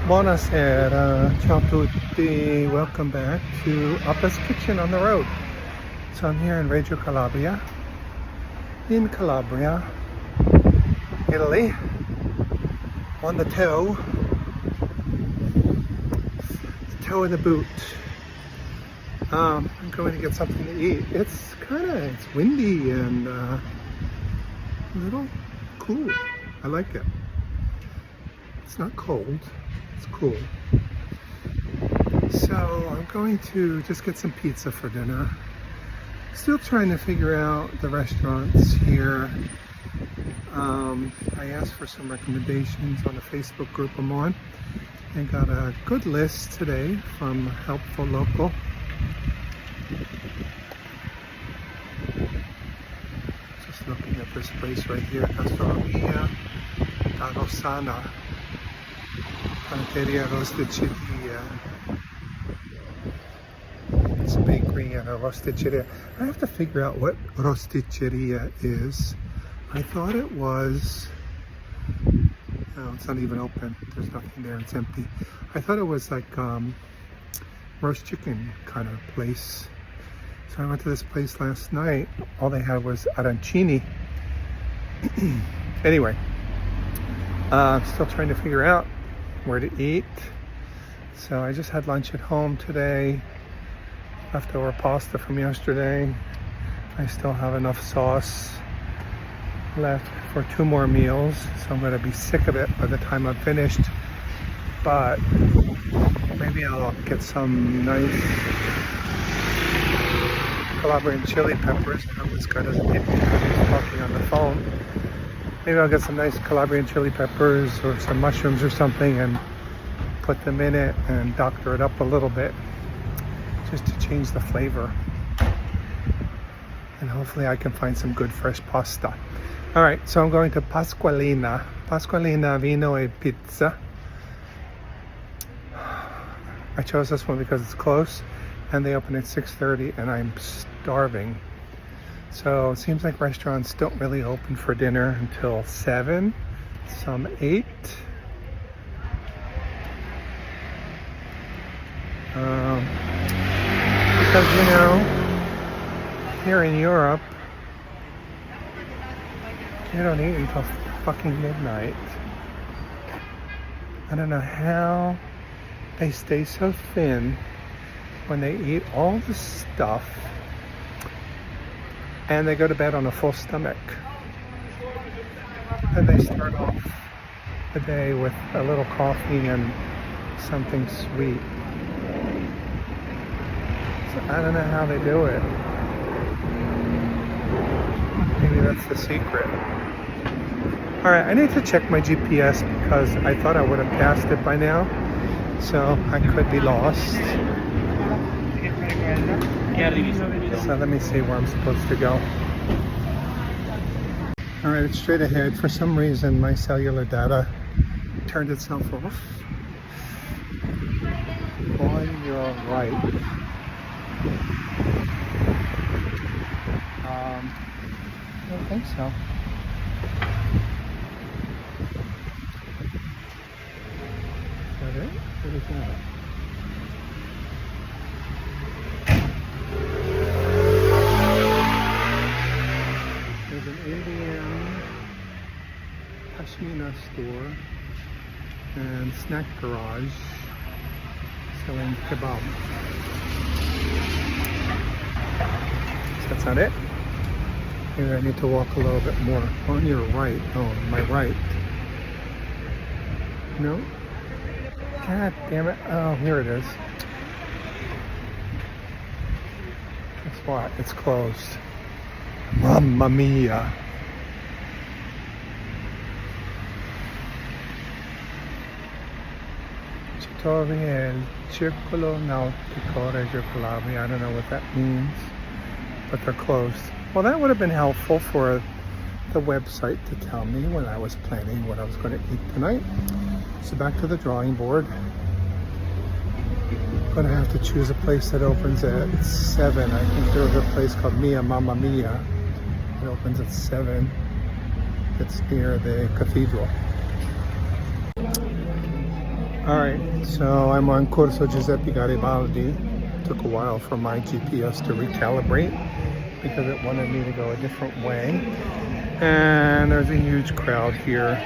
Buonasera, ciao tutti, welcome back to Appa's Kitchen on the road. So I'm here in Reggio, Calabria, Italy, on the toe of the boot. I'm going to get something to eat. It's windy and a little cool. I like it. It's not cold, it's cool. So I'm going to just get some pizza for dinner. Still trying to figure out the restaurants here. I asked for some recommendations on the Facebook group I'm on and got a good list today from Helpful Local. Just looking at this place right here, Mammamia, Sana, Panaderia Rosticceria. It's a bakery and a rosticceria. I have to figure out what rosticceria is. I thought it was, no, it's not even open. There's nothing there, it's empty. I thought it was like roast chicken kind of place. So I went to this place last night. All they had was arancini. Anyway, still trying to figure out where to eat. So I just had lunch at home today. Leftover pasta from yesterday. I still have enough sauce left for 2 more meals, so I'm going to be sick of it by the time I'm finished. But maybe I'll get some nice Calabrian chili peppers. I hope this guy doesn't hit me because he's talking on the phone. Maybe I'll get some nice Calabrian chili peppers or some mushrooms or something and put them in it and doctor it up a little bit just to change the flavor. And hopefully I can find some good fresh pasta. All right, so I'm going to Pasqualina Vino e Pizza. I chose this one because it's close and they open at 6:30 and I'm starving. So it seems like restaurants don't really open for dinner until 7, some 8. Because, you know, here in Europe, you don't eat until fucking midnight. I don't know how they stay so thin when they eat all the stuff and they go to bed on a full stomach. And they start off the day with a little coffee and something sweet. So I don't know how they do it. Maybe that's the secret. Alright, I need to check my GPS because I thought I would have passed it by now. So I could be lost. So let me see where I'm supposed to go. Alright, it's straight ahead. For some reason my cellular data turned itself off. On your right. I don't think so. Is that it? What is that? There's an Indian pashmina store and snack garage selling kebab. So that's not it. Maybe I need to walk a little bit more. On your right. Oh, on my right. No? God damn it. Oh, here it is. Guess what? It's closed. Mammamia. Tutorial Circolo Nautico Reggio Calabria. I don't know what that means, but they're closed. Well, that would have been helpful for the website to tell me when I was planning what I was going to eat tonight. So back to the drawing board. I'm going to have to choose a place that opens at 7. I think there's a place called Mammamia. It opens at 7. It's near the cathedral. Alright, so I'm on Corso Giuseppe Garibaldi. Took a while for my GPS to recalibrate because it wanted me to go a different way. And there's a huge crowd here.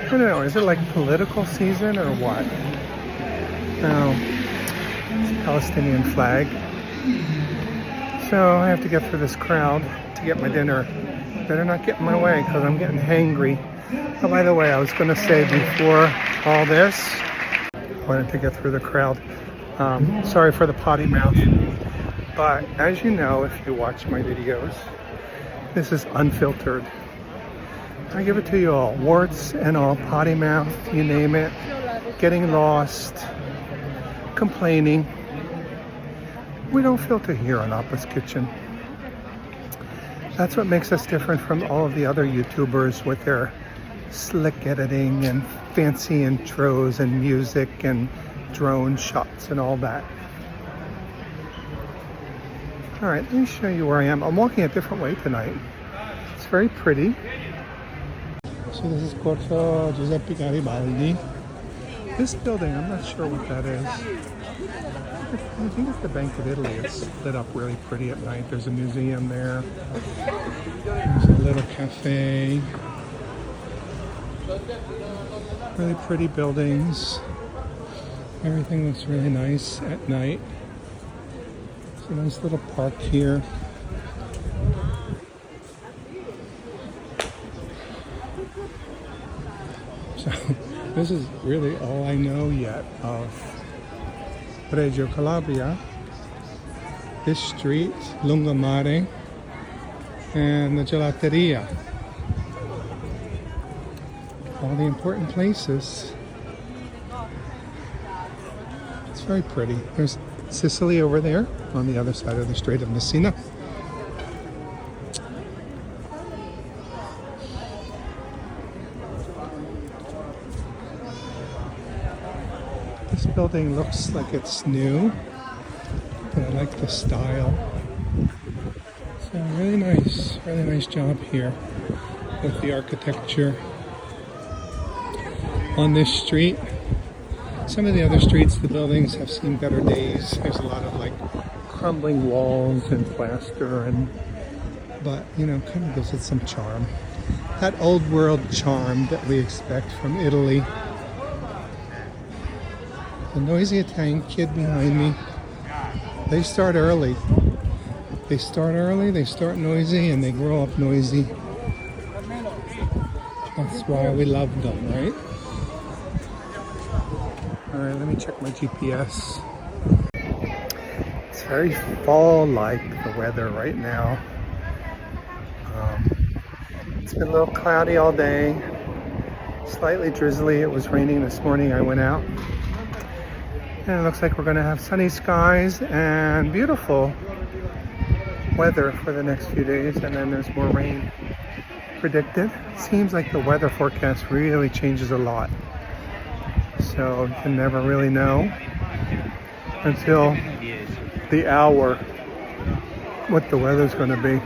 I don't know, is it like political season or what? No, it's Palestinian flag. So I have to get through this crowd to get my dinner. Better not get in my way because I'm getting hangry. Oh, by the way, I was going to say before all this, I wanted to get through the crowd. Sorry for the potty mouth. But as you know, if you watch my videos, this is unfiltered. I give it to you all. Warts and all, potty mouth, you name it. Getting lost, complaining. We don't filter here on Appa's Kitchen. That's what makes us different from all of the other YouTubers with their slick editing and fancy intros and music and drone shots and all that. All right, let me show you where I am. I'm walking a different way tonight. It's very pretty. So this is Corso Giuseppe Garibaldi. This building, I'm not sure what that is. I think it's the Bank of Italy. It's lit up really pretty at night. There's a museum there. There's a little cafe. Really pretty buildings. Everything looks really nice at night. It's a nice little park here. So this is really all I know yet of Reggio, Calabria. This street, Lungomare, and the gelateria. All the important places. It's very pretty. There's Sicily over there on the other side of the Strait of Messina. This building looks like it's new, but I like the style. So really nice job here with the architecture on this street. Some of the other streets, the buildings have seen better days. There's a lot of like crumbling walls and plaster, but you know, kind of gives it some charm. That old world charm that we expect from Italy. The noisy Italian kid behind me. They start early. They start early, they start noisy, and they grow up noisy. That's why we love them, right? Alright, let me check my GPS. It's very fall-like, the weather right now. It's been a little cloudy all day. Slightly drizzly. It was raining this morning. I went out. And it looks like we're going to have sunny skies and beautiful weather for the next few days. And then there's more rain predicted. Seems like the weather forecast really changes a lot. So you can never really know until the hour what the weather's going to be.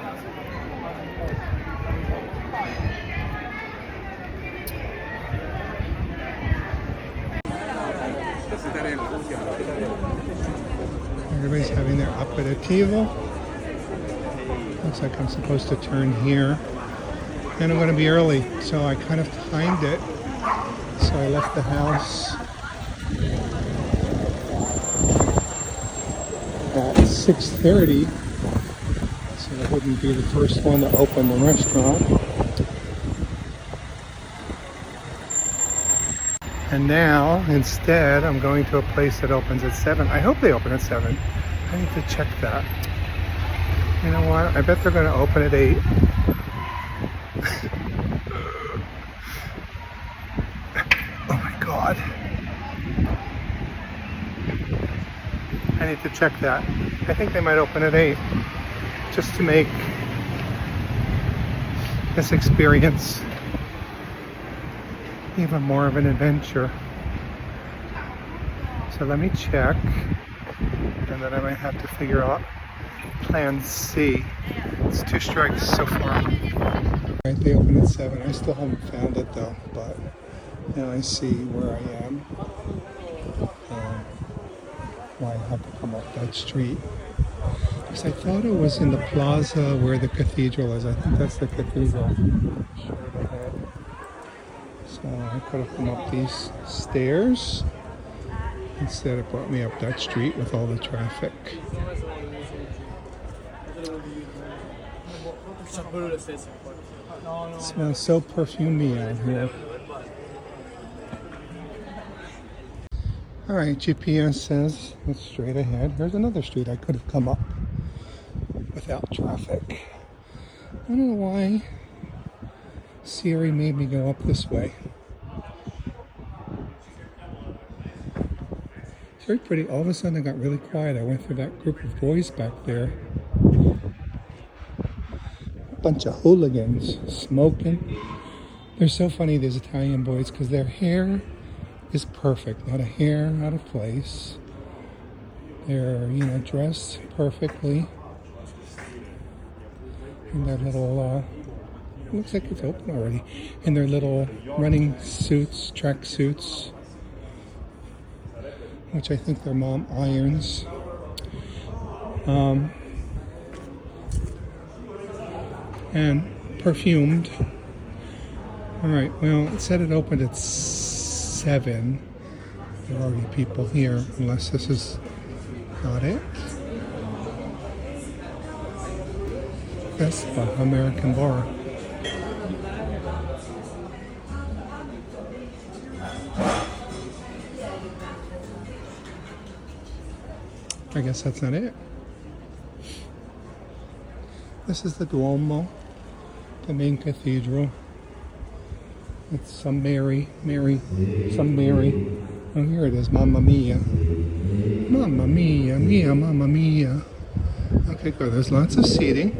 Everybody's having their aperitivo. Looks like I'm supposed to turn here. And I'm going to be early, so I kind of timed it. So I left the house at 6:30, so I wouldn't be the first one to open the restaurant. And now, instead, I'm going to a place that opens at 7. I hope they open at 7. I need to check that. You know what? I bet they're going to open at 8. God. I need to check that. I think they might open at 8 just to make this experience even more of an adventure. So let me check, and then I might have to figure out plan C. It's 2 strikes so far. Right, they open at 7. I still haven't found it though, but now I see where I am. why I had to come up that street. Because I thought it was in the plaza where the cathedral is. I think that's the cathedral. Straight ahead. So I could have come up these stairs. Instead, it brought me up that street with all the traffic. It smells so perfumey out here. Alright, GPS says it's straight ahead. There's another street I could have come up without traffic. I don't know why Siri made me go up this way. It's very pretty. All of a sudden it got really quiet. I went through that group of boys back there. A bunch of hooligans smoking. They're so funny, these Italian boys, because their hair is perfect. Not a hair out of place. They're, dressed perfectly. And their little, looks like it's open already. In their little running suits, track suits, which I think their mom irons. And perfumed. All right, well, it said it opened at 7. There are already people here, unless this is not it. Vespa, American bar. I guess that's not it. This is the Duomo, the main cathedral. It's some Mary. Oh, here it is, Mammamia. Mammamia. Okay, good. There's lots of seating.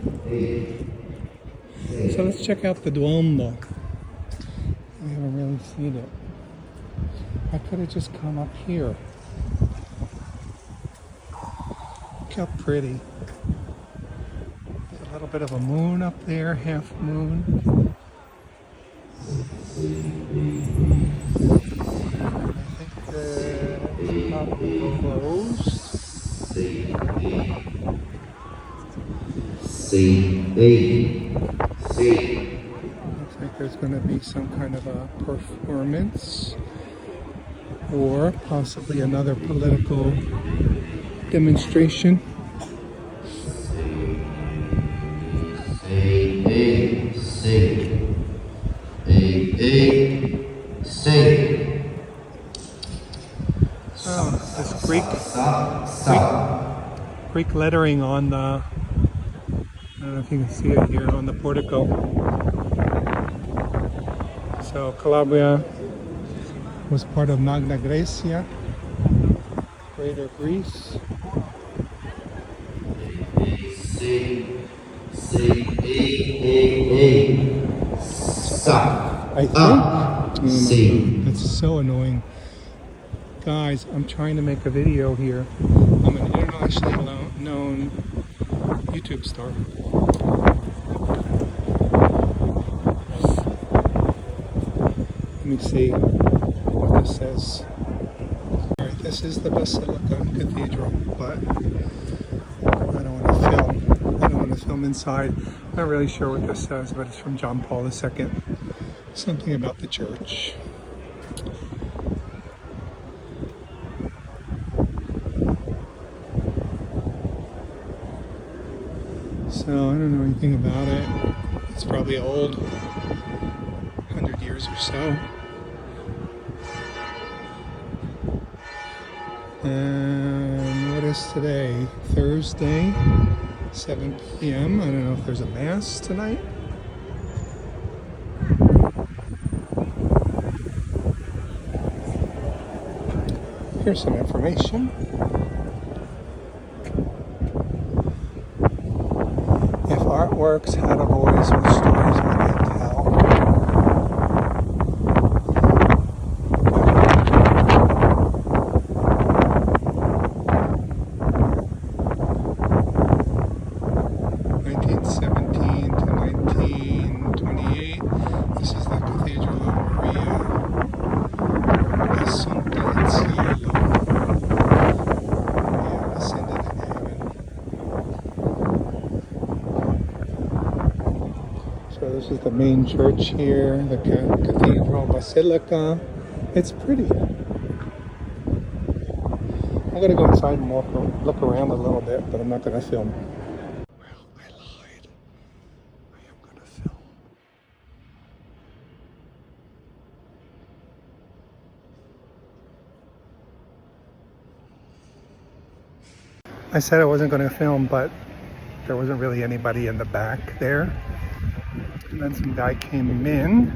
So let's check out the Duomo. I haven't really seen it. I could have just come up here. Look how pretty. There's a little bit of a moon up there, half moon. I think the top closed. Looks like there's going to be some kind of a performance or possibly another political demonstration. Oh, this Greek lettering on the, I don't know if you can see it here on the portico. So Calabria was part of Magna Graecia, Greater Greece. I think. That's so annoying. Guys, I'm trying to make a video here. I'm an internationally known YouTube star. Let me see what this says. Alright, this is the Basilica Cathedral, but I don't want to film. I don't want to film inside. I'm not really sure what this says, but it's from John Paul II. Something about the church. So I don't know anything about it. It's probably old, 100 years or so. And what is today? Thursday, 7 p.m. I don't know if there's a mass tonight. Here's some information. If artworks had a voice, what stories would they tell? This is the Cathedral of Maria Assunta in Cielo. is the main church here, the cathedral basilica. It's pretty. I'm gonna go inside and look around a little bit, but I'm not gonna film. Well, I lied. I am gonna film. I said I wasn't gonna film, but there wasn't really anybody in the back there. And then some guy came in,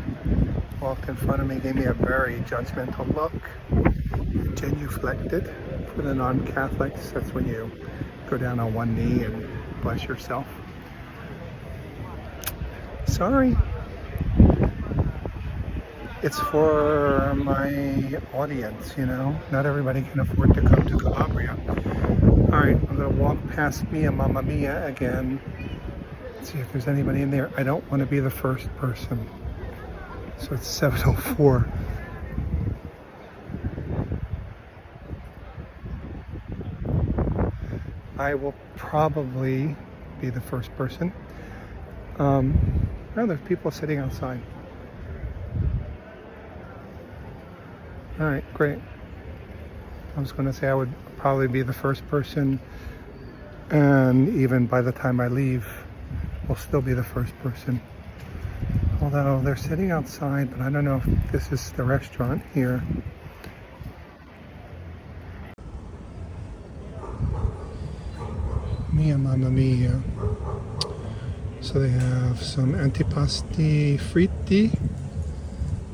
walked in front of me, gave me a very judgmental look, genuflected. For the non-Catholics, that's when you go down on one knee and bless yourself. Sorry. It's for my audience, you know. Not everybody can afford to come to Calabria. Alright, I'm going to walk past Mammamia again. See if there's anybody in there. I don't want to be the first person. So it's 7:04. I will probably be the first person. Oh, there's people sitting outside. Alright, great. I was going to say I would probably be the first person, and even by the time I leave, we'll still be the first person. Although they're sitting outside, but I don't know if this is the restaurant here. Mammamia. So they have some antipasti fritti,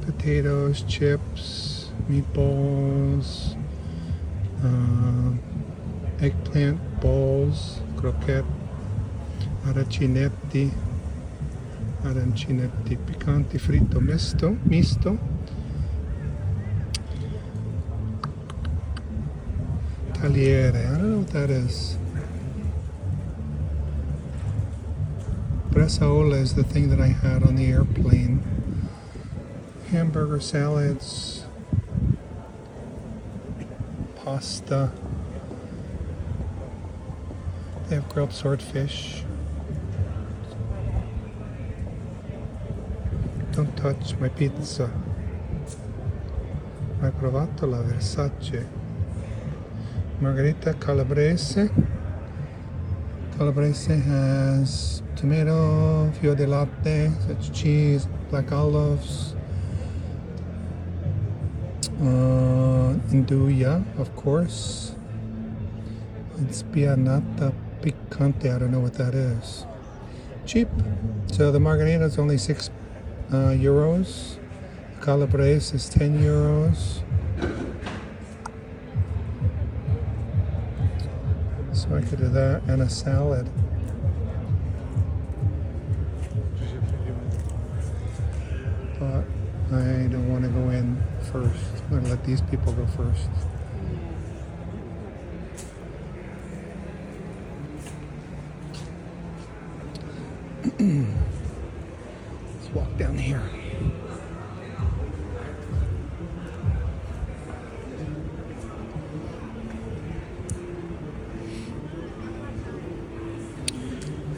potatoes, chips, meatballs, eggplant balls, croquette, arancinetti, piccante fritto misto, tagliere, I don't know what that is. Bresaola is the thing that I had on the airplane. Hamburger salads, pasta. They have grilled swordfish. Don't touch my pizza. Hai provato la Versace? Margherita Calabrese. Calabrese has tomato, fior di latte, such cheese, black olives, Induja, of course, and spianata picante, I don't know what that is. Cheap. So the margarita is only 6 euros. Calabrese is 10 euros. So I could do that and a salad. But I don't want to go in first. I'm going to let these people go first. Let's walk down here.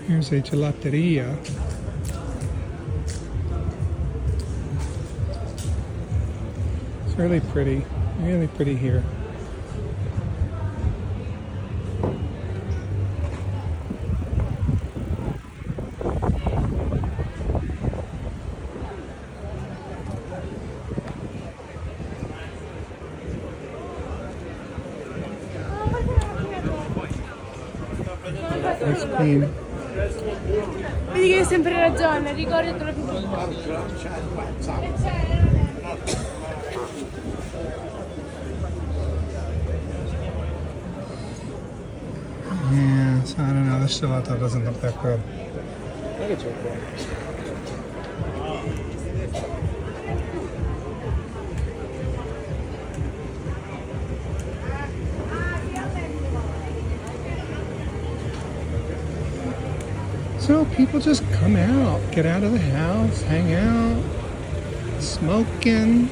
Here's a gelateria. It's really pretty here. Ice cream. Vedi che hai sempre ragione, ricordatelo più. Yeah, so I don't know, this gelato doesn't look that good. So people just come out, get out of the house, hang out, smoking,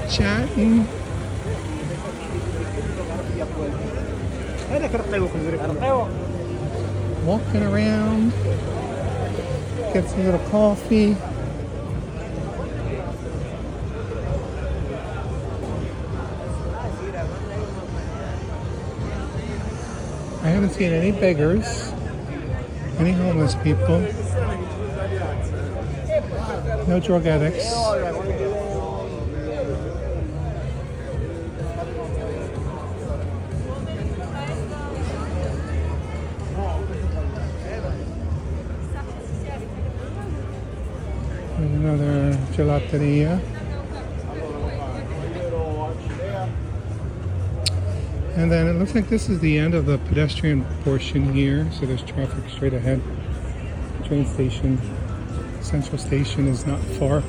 chatting. Walking around. get some little coffee. I haven't seen any beggars, any homeless people, no drug addicts. There's another gelateria. And then it looks like this is the end of the pedestrian portion here. So there's traffic straight ahead. Train station, Central Station is not far.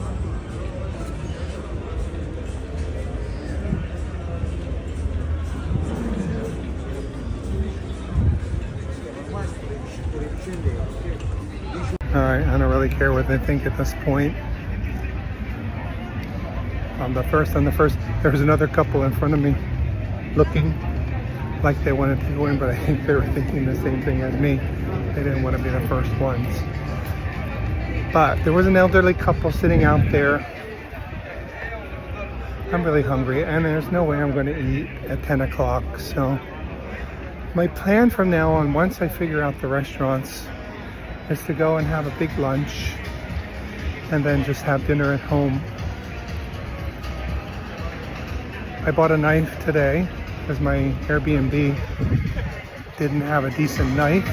Alright, I don't really care what they think at this point. On the first, there was another couple in front of me looking like they wanted to go in, but I think they were thinking the same thing as me. They didn't want to be the first ones. But there was an elderly couple sitting out there. I'm really hungry, and there's no way I'm going to eat at 10 o'clock. So my plan from now on, once I figure out the restaurants, is to go and have a big lunch and then just have dinner at home. I bought a knife today because my Airbnb didn't have a decent knife.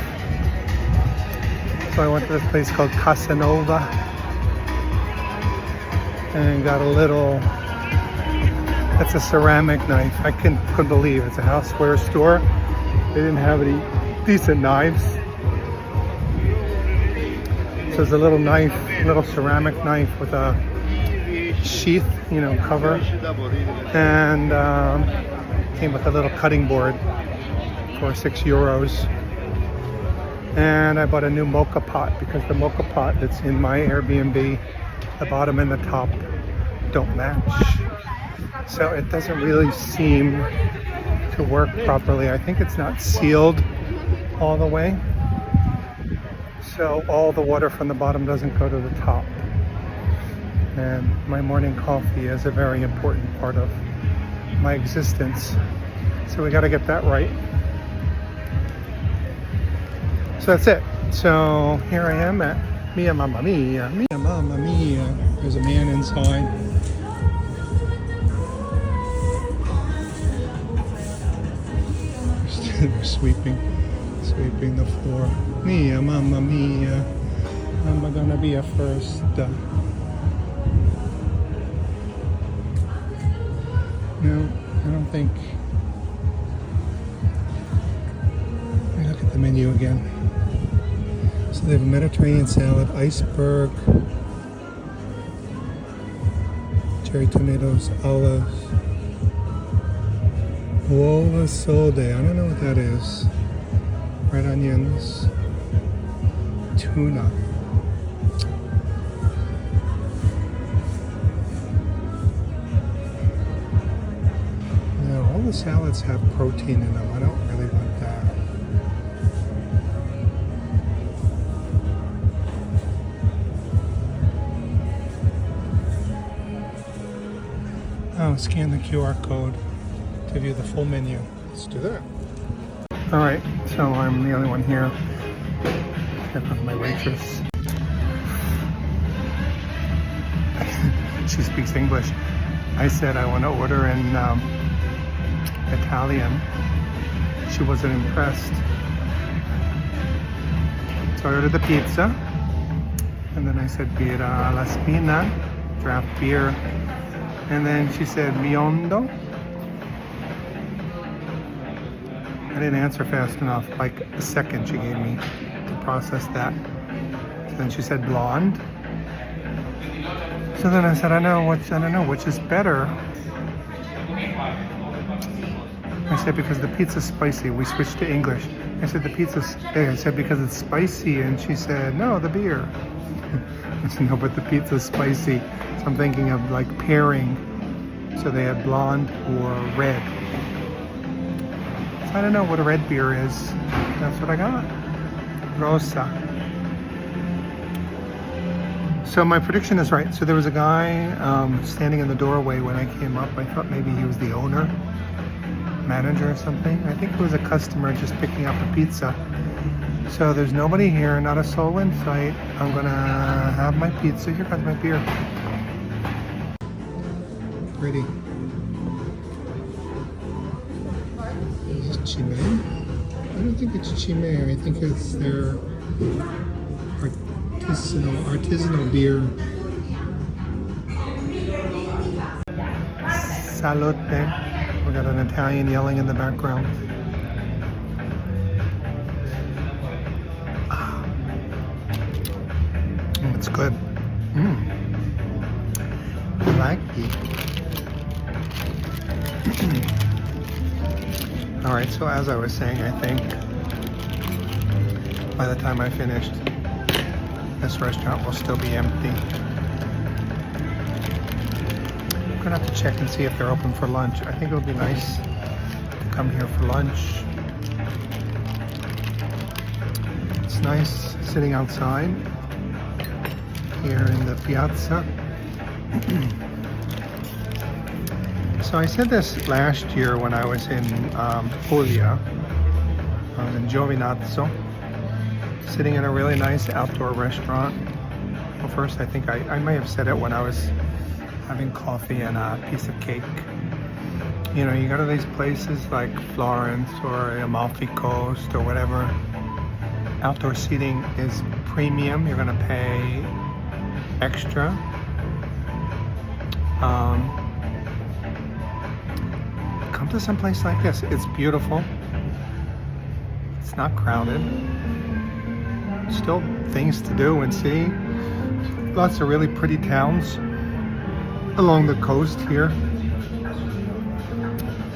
So I went to this place called Casanova and got a little, that's a ceramic knife. I couldn't believe it's a houseware store. They didn't have any decent knives. So it's a little knife, little ceramic knife with a sheath, cover, and came with a little cutting board for €6. And I bought a new mocha pot because the mocha pot that's in my Airbnb, the bottom and the top don't match. So it doesn't really seem to work properly. I think it's not sealed all the way. So all the water from the bottom doesn't go to the top. And my morning coffee is a very important part of my existence. So we got to get that right. So that's it. So here I am at Mammamia. Mammamia. There's a man inside. They're sweeping the floor. Mamma mia. I'm gonna be a first. No, I don't think. Let me look at the menu again. So they have a Mediterranean salad, iceberg, cherry tomatoes, olives, uova sode. I don't know what that is. Red onions, tuna. No, all the salads have protein in them. I don't really want that. Oh, scan the QR code to view the full menu. Let's do that. All right, so I'm the only one here. My waitress. She speaks English. I said I want to order in Italian. She wasn't impressed. So I ordered the pizza. And then I said birra alla spina, draft beer. And then she said biondo. I didn't answer fast enough, like a second she gave me to process that. So then she said blonde. So then I said, I don't know which is better. I said, because the pizza's spicy. We switched to English. I said, I said, because it's spicy. And she said, no, the beer. I said, no, but the pizza's spicy. So I'm thinking of like pairing. So they had blonde or red. I don't know what a red beer is. That's what I got. Rosa. So my prediction is right. So there was a guy standing in the doorway when I came up. I thought maybe he was the owner, manager or something. I think it was a customer just picking up a pizza. So there's nobody here, not a soul in sight. I'm gonna have my pizza. Here comes my beer. Pretty. Is this Chime? I don't think it's Chime. I think it's their artisanal beer. Salute. We got an Italian yelling in the background. It's good. I like it. All right, so as I was saying, I think by the time I finished, this restaurant will still be empty. I'm gonna have to check and see if they're open for lunch. I think it would be nice to come here for lunch. It's nice sitting outside here in the piazza. So I said this last year when I was in Puglia. I was in Giovinazzo, sitting in a really nice outdoor restaurant. Well, first I think I may have said it when I was having coffee and a piece of cake. You know, you go to these places like Florence or Amalfi Coast or whatever. Outdoor seating is premium. You're gonna pay extra. Come to some place like this. It's beautiful. It's not crowded. Still things to do and see. Lots of really pretty towns along the coast here.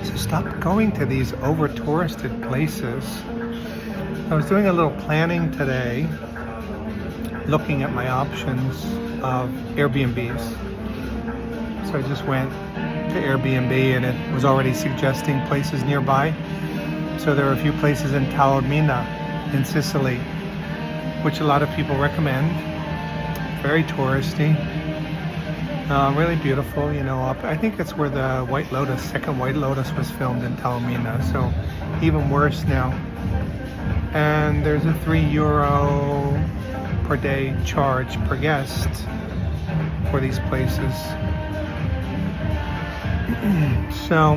So stop going to these over-touristed places. I was doing a little planning today, looking at my options of Airbnbs. So I just went to Airbnb and it was already suggesting places nearby. So there are a few places in Taormina in Sicily, which a lot of people recommend. Very touristy, really beautiful, you know. I think it's where the White Lotus, second White Lotus was filmed in Taormina, so even worse now. And there's a €3 per day charge per guest for these places. So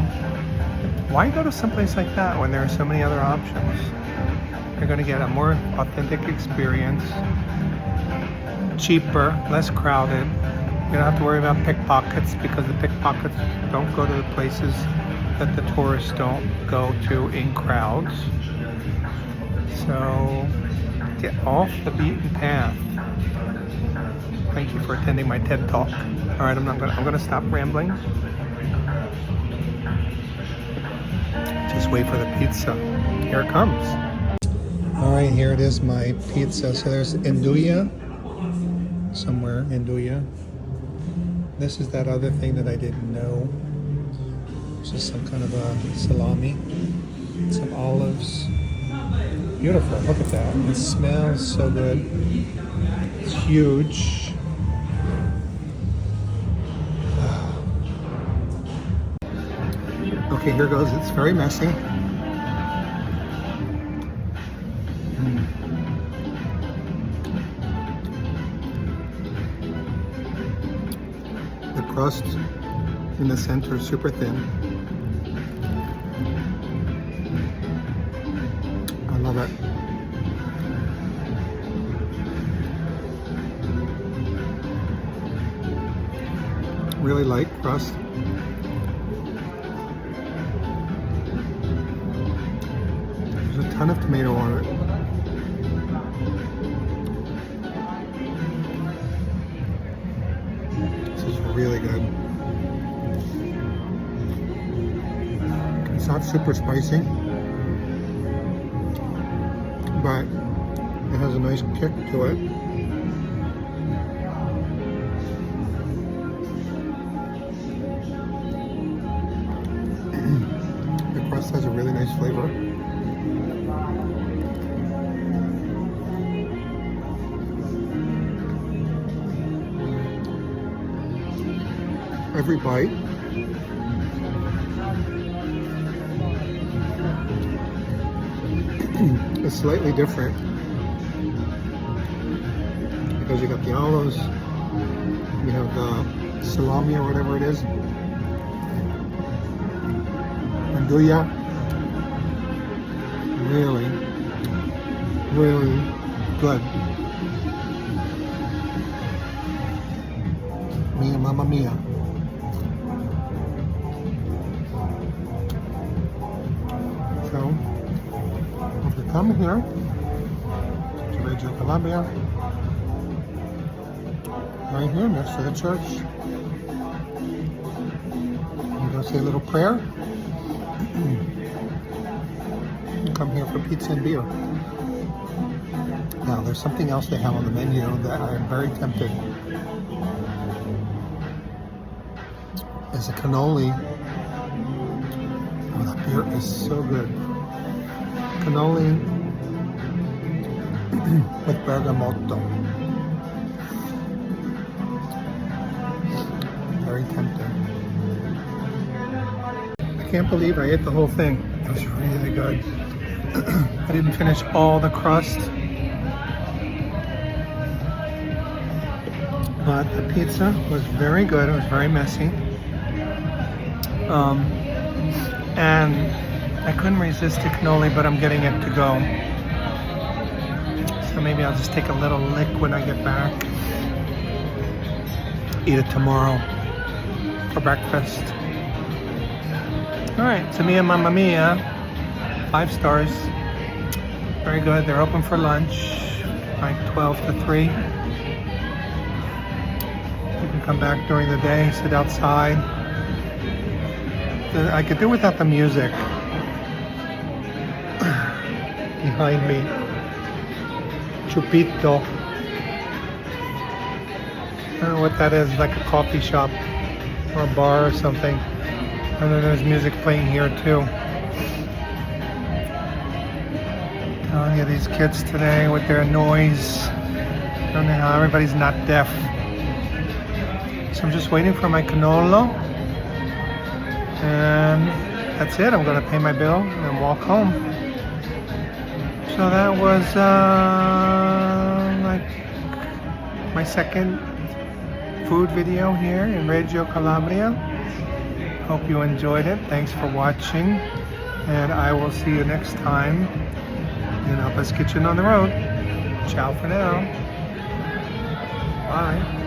why go to someplace like that when there are so many other options? You're going to get a more authentic experience, cheaper, less crowded. You don't have to worry about pickpockets because the pickpockets don't go to the places that the tourists don't go to in crowds. So get off the beaten path. Thank you for attending my TED Talk. All right, I'm gonna stop rambling. Just wait for the pizza. Here it comes. All right, here it is, my pizza. So there's Nduja, somewhere, Nduja. This is that other thing that I didn't know. It's just some kind of a salami, some olives. Beautiful, look at that. It smells so good. It's huge. Okay, here goes. It's very messy. The crust in the center is super thin. I love it. Really light crust. There's a ton of tomato on it. This is really good. It's not super spicy, but it has a nice kick to it. The crust has a really nice flavor. every bite. It's slightly different because you got the olives, you have the salami or whatever it is, andouille. Really, really good. Mammamia. So, if you come here to Reggio, Calabria, right here next to the church, you go say a little prayer. Come here for pizza and beer. Now, there's something else they have on the menu that I'm very tempted. It's a cannoli. Oh, that beer is so good. Cannoli with bergamotto. Very tempting. I can't believe I ate the whole thing. It was really good. I didn't finish all the crust, but the pizza was very good. It was very messy, and I couldn't resist the cannoli, but I'm getting it to go. So maybe I'll just take a little lick when I get back. Eat it tomorrow for breakfast. All right, to me and Mammamia, 5 stars. Very good. They're open for lunch, like 12 to 3. You can come back during the day, sit outside. I could do without the music behind me. Chupito. I don't know what that is, like a coffee shop or a bar or something. And then there's music playing here too. Telling you, these kids today with their noise. I don't know how everybody's not deaf. So I'm just waiting for my cannolo. And that's it. I'm going to pay my bill and walk home. So that was like my second food video here in Reggio, Calabria. Hope you enjoyed it. Thanks for watching. And I will see you next time in Appa's Kitchen on the road. Ciao for now. Bye.